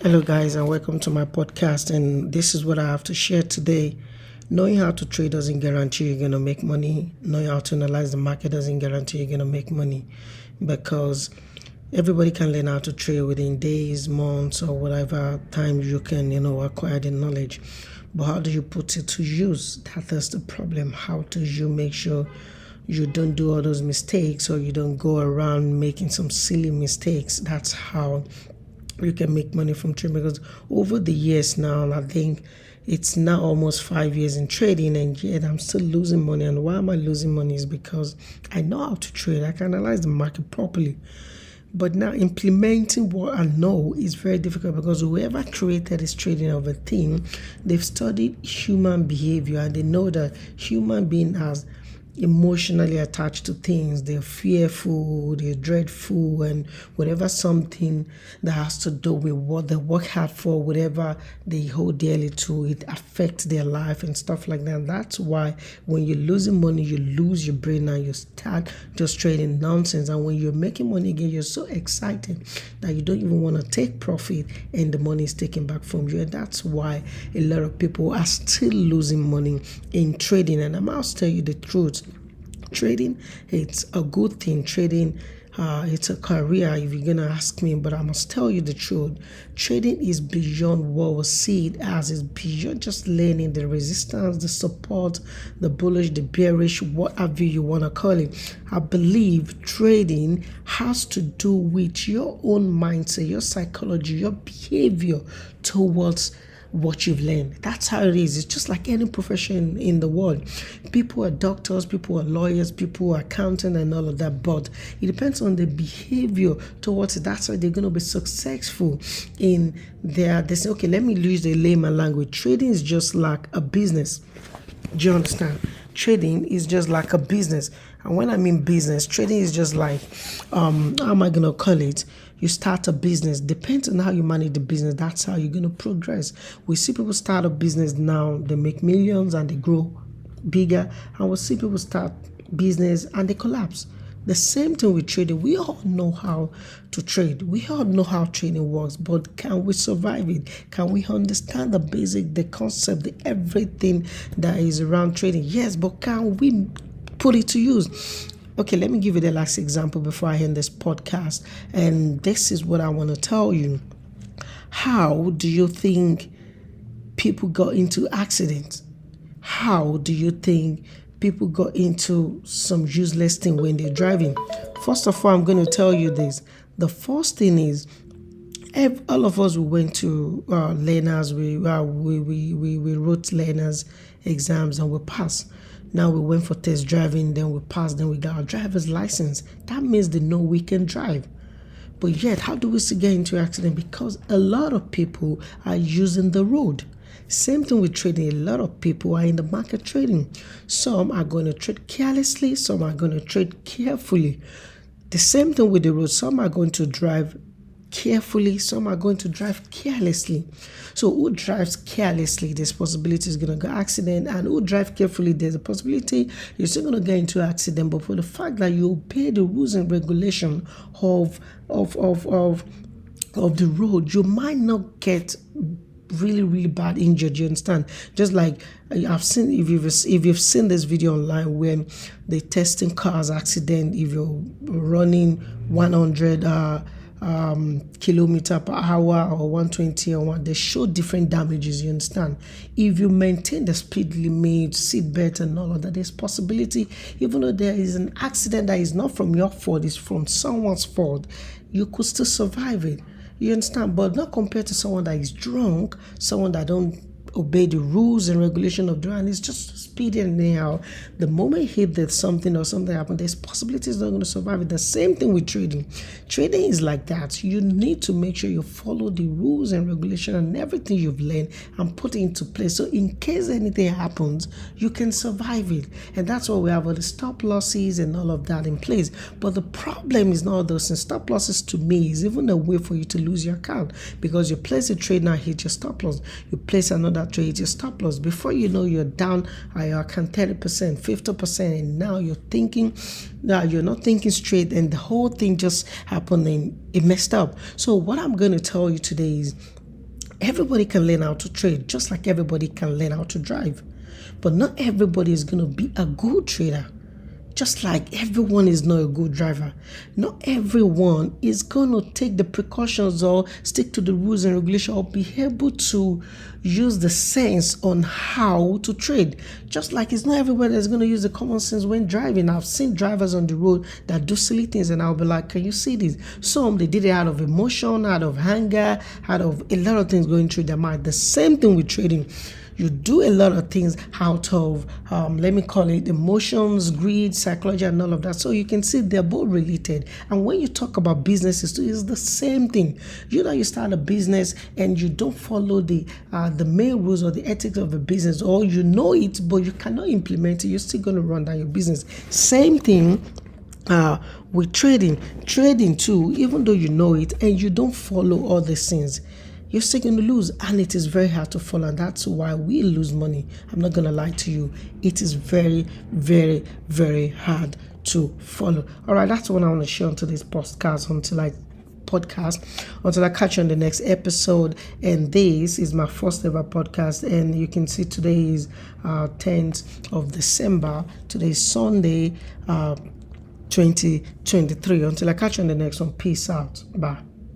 Hello, guys, and welcome to my podcast. And this is what I have to share today. Knowing how to trade doesn't guarantee you're going to make money. Knowing how to analyze the market doesn't guarantee you're going to make money, because everybody can learn how to trade within days, months, or whatever time you can, acquire the knowledge. But how do you put it to use? That's the problem. How do you make sure you don't do all those mistakes, or you don't go around making some silly mistakes? That's how you can make money from trading. Because over the years now, I think it's now almost 5 years in trading, and yet I'm still losing money. And why am I losing money? Is because I know how to trade. I can analyze the market properly. But now implementing what I know is very difficult, because whoever created this trading of a thing, they've studied human behavior, and they know that human being has emotionally attached to things. They're fearful, they're dreadful, and whatever something that has to do with what they work hard for, whatever they hold dearly to, it affects their life and stuff like that. And that's why when you're losing money, you lose your brain and you start just trading nonsense. And when you're making money again, you're so excited that you don't even want to take profit, and the money is taken back from you. And that's why a lot of people are still losing money in trading. And I must tell you the truth. Trading, it's a good thing. Trading, it's a career, if you're gonna ask me. But I must tell you the truth. Trading is beyond what we see it as. It's beyond just learning the resistance, the support, the bullish, the bearish, whatever you wanna call it. I believe trading has to do with your own mindset, your psychology, your behavior towards what you've learned. That's how it is. It's just like any profession in the world. People are doctors, people are lawyers, people are accountants, and all of that. But it depends on the behavior towards it. That's why they're going to be successful in they say, okay, let me use the layman language. Trading is just like a business. Do you understand? Trading is just like a business. And when I mean business, trading is just like, how am I going to call it? You start a business. Depends on how you manage the business. That's how you're going to progress. We see people start a business now, they make millions and they grow bigger. And we see people start business and they collapse. The same thing with trading. We all know how to trade. We all know how trading works, but can we survive it? Can we understand the basic, the concept, the everything that is around trading? Yes, but can we put it to use? Okay, let me give you the last example before I end this podcast. And this is what I want to tell you. How do you think people got into accidents? How do you think people got into some useless thing when they're driving? First of all, I'm going to tell you this. The first thing is, all of us, we went to learners, we wrote learners exams and we passed. Now we went for test driving, then we passed, then we got our driver's license. That means they know we can drive. But yet, how do we still get into accident? Because a lot of people are using the road. Same thing with trading. A lot of people are in the market trading. Some are going to trade carelessly, some are going to trade carefully. The same thing with the road. Some are going to drive carefully, some are going to drive carelessly. So who drives carelessly, there's possibility is going to get accident, and who drive carefully, there's a possibility you're still going to get into accident. But for the fact that you obey the rules and regulation of the road, you might not get really bad injured. You understand? Just like I've seen, if you've seen this video online where they testing cars accident, if you're running 100 kilometer per hour or 120 or what, they show different damages. You understand? If you maintain the speed limit, seat belt and all of that, there's possibility, even though there is an accident that is not from your fault, it's from someone's fault, you could still survive it. You understand? But not compared to someone that is drunk, someone that don't obey the rules and regulation of driving. It's just speeding anyhow. The moment you hit that something or something happened, there's possibilities not going to survive it. The same thing with trading. Trading is like that. You need to make sure you follow the rules and regulation and everything you've learned and put it into place. So in case anything happens, you can survive it. And that's why we have all the stop losses and all of that in place. But the problem is not those things. Stop losses to me is even a way for you to lose your account, because you place a trade now, hit your stop loss. You place another trade, it's your stop loss. Before you know, you're down your account 30%, 50%, and now you're thinking that you're not thinking straight, and the whole thing just happened and it messed up. So what I'm going to tell you today is everybody can learn how to trade, just like everybody can learn how to drive. But not everybody is going to be a good trader. Just like everyone is not a good driver. Not everyone is going to take the precautions or stick to the rules and regulations or be able to use the sense on how to trade. Just like it's not everybody that's going to use the common sense when driving. I've seen drivers on the road that do silly things and I'll be like, can you see this? Some, they did it out of emotion, out of anger, out of a lot of things going through their mind. The same thing with trading. You do a lot of things out of, let me call it emotions, greed, psychology, and all of that. So you can see they're both related. And when you talk about businesses too, it's the same thing. You know, you start a business and you don't follow the main rules or the ethics of the business, or you know it, but you cannot implement it. You're still going to run down your business. Same thing with trading too, even though you know it and you don't follow all these things, you're still going to lose, and it is very hard to follow, and that's why we lose money. I'm not going to lie to you. It is very, very, very hard to follow. All right, that's what I want to share on today's podcast until I catch you on the next episode. And this is my first ever podcast, and you can see today is 10th of December. Today is Sunday, 2023. Until I catch you on the next one, peace out. Bye.